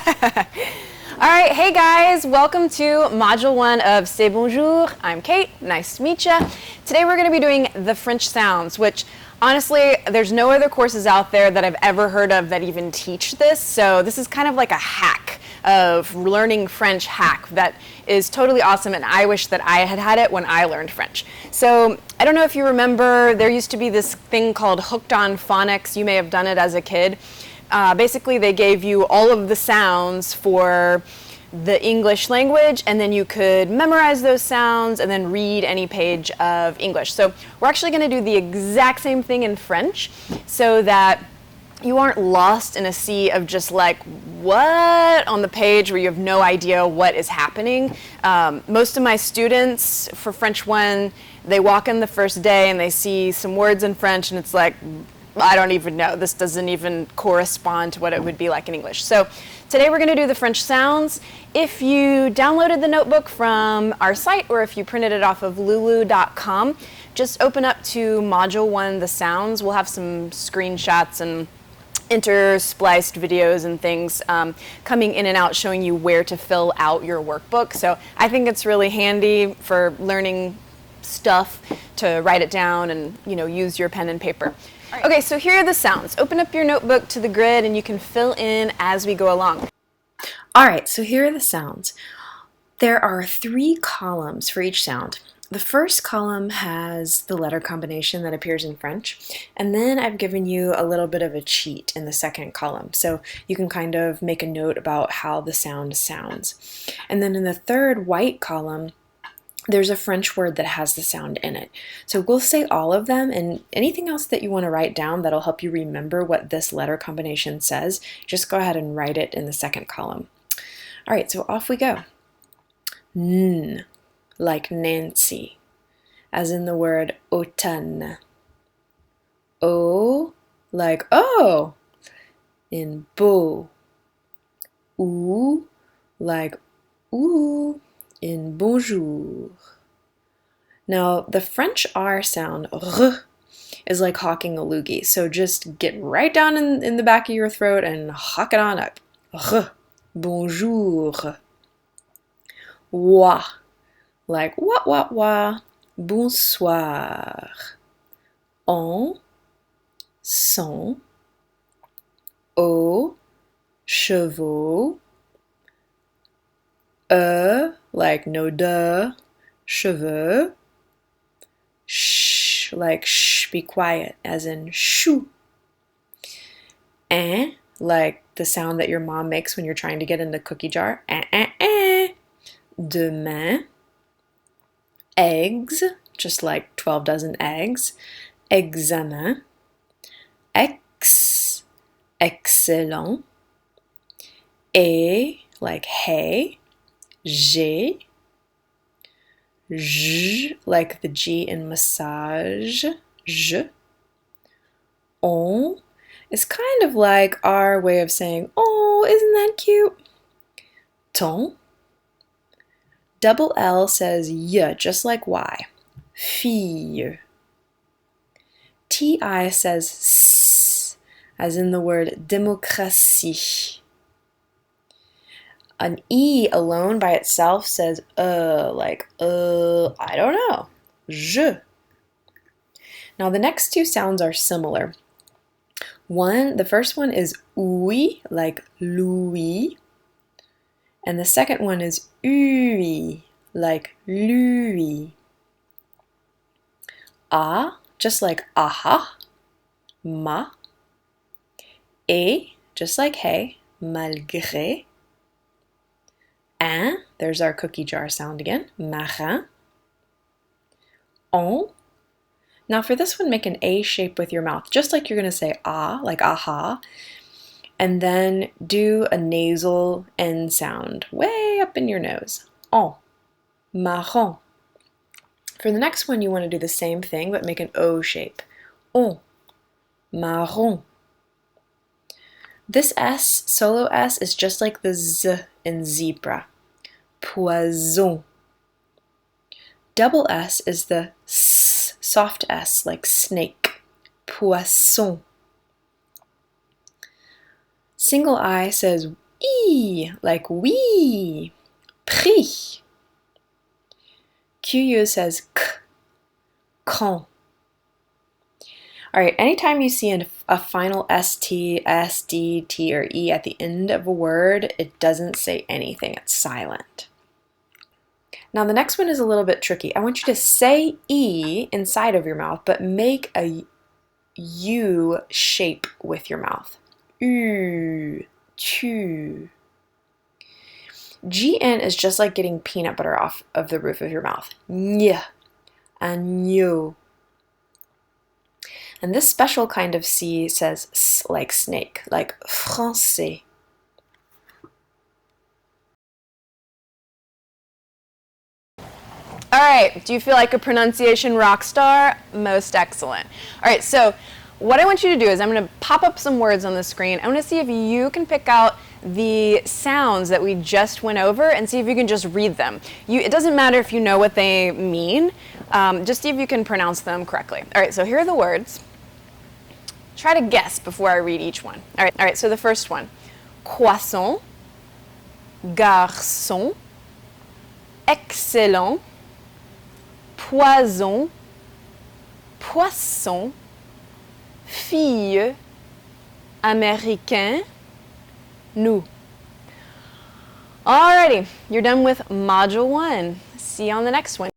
All right, hey guys, welcome to Module 1 of C'est Bonjour. I'm Kate, nice to meet you. Today we're going to be doing the French sounds, which honestly, there's no other courses out there that I've ever heard of that even teach this, so this is kind of like a hack of learning French hack that is totally awesome, and I wish that I had had it when I learned French. So I don't know if you remember, there used to be this thing called Hooked on Phonics. You may have done it as a kid. Basically, they gave you all of the sounds for the English language, and then you could memorize those sounds and then read any page of English. So we're actually going to do the exact same thing in French so that you aren't lost in a sea of just like what on the page where you have no idea what is happening. Most of my students for French 1, they walk in the first day and they see some words in French and it's like, I don't even know. This doesn't even correspond to what it would be like in English. So today we're going to do the French sounds. If you downloaded the notebook from our site or if you printed it off of lulu.com, just open up to Module 1, the sounds. We'll have some screenshots and interspliced videos and things coming in and out showing you where to fill out your workbook. So I think it's really handy for learning stuff to write it down and use your pen and paper. Right. Okay, so here are the sounds. Open up your notebook to the grid and you can fill in as we go along. Alright, so here are the sounds. There are 3 columns for each sound. The first column has the letter combination that appears in French, and then I've given you a little bit of a cheat in the second column, so you can kind of make a note about how the sound sounds. And then in the third white column, there's a French word that has the sound in it. So we'll say all of them, and anything else that you want to write down that'll help you remember what this letter combination says, just go ahead and write it in the second column. All right, so off we go. N, like Nancy, as in the word automne. O, like oh, in beau. Ou, like ooh, in bonjour. Now, the French R sound, r, is like hawking a loogie. So just get right down in the back of your throat and hawk it on up. R, bonjour. Wa, like wah, bonsoir. En, sont, aux, chevaux. Like no duh, cheveux. Shh, like shh, be quiet, as in shoo. Like the sound that your mom makes when you're trying to get in the cookie jar. Demain. Eggs, just like 12 dozen eggs. Examen. Excellent. Et, like hey. J'ai. J, like the G in massage. Je. On is kind of like our way of saying, oh, isn't that cute? Ton. Double L says y, just like Y. Fille. TI says s, as in the word démocratie. An E alone by itself says like I don't know. Je. Now the next 2 sounds are similar. The first one is oui, like Louis. And the second one is ui, like lui. A, just like aha, ma. Et, just like hey, malgré. Un, there's our cookie jar sound again, marin. On. Now for this one, make an A shape with your mouth, just like you're going to say ah, like aha. And then do a nasal N sound way up in your nose. En, marron. For the next one, you want to do the same thing, but make an O shape. En, marron. This S, solo S, is just like the Z in zebra. Poison. Double S is the S, soft S, like snake. Poisson. Single I says I, like oui. Prix. QU says k, quand. All right, anytime you see a final ST, SD, T, or E at the end of a word, it doesn't say anything, it's silent. Now the next one is a little bit tricky. I want you to say E inside of your mouth, but make a U shape with your mouth. U, tu. GN is just like getting peanut butter off of the roof of your mouth. Ny, agneau. And this special kind of C says S like snake, like français. All right, do you feel like a pronunciation rock star? Most excellent. All right, so what I want you to do is I'm going to pop up some words on the screen. I want to see if you can pick out the sounds that we just went over and see if you can just read them. It doesn't matter if you know what they mean, just see if you can pronounce them correctly. All right, so here are the words. Try to guess before I read each one. All right, so the first one. Croissant, garçon, excellent, poison, poisson, fille, américain, nous. Alrighty, you're done with Module 1. See you on the next one.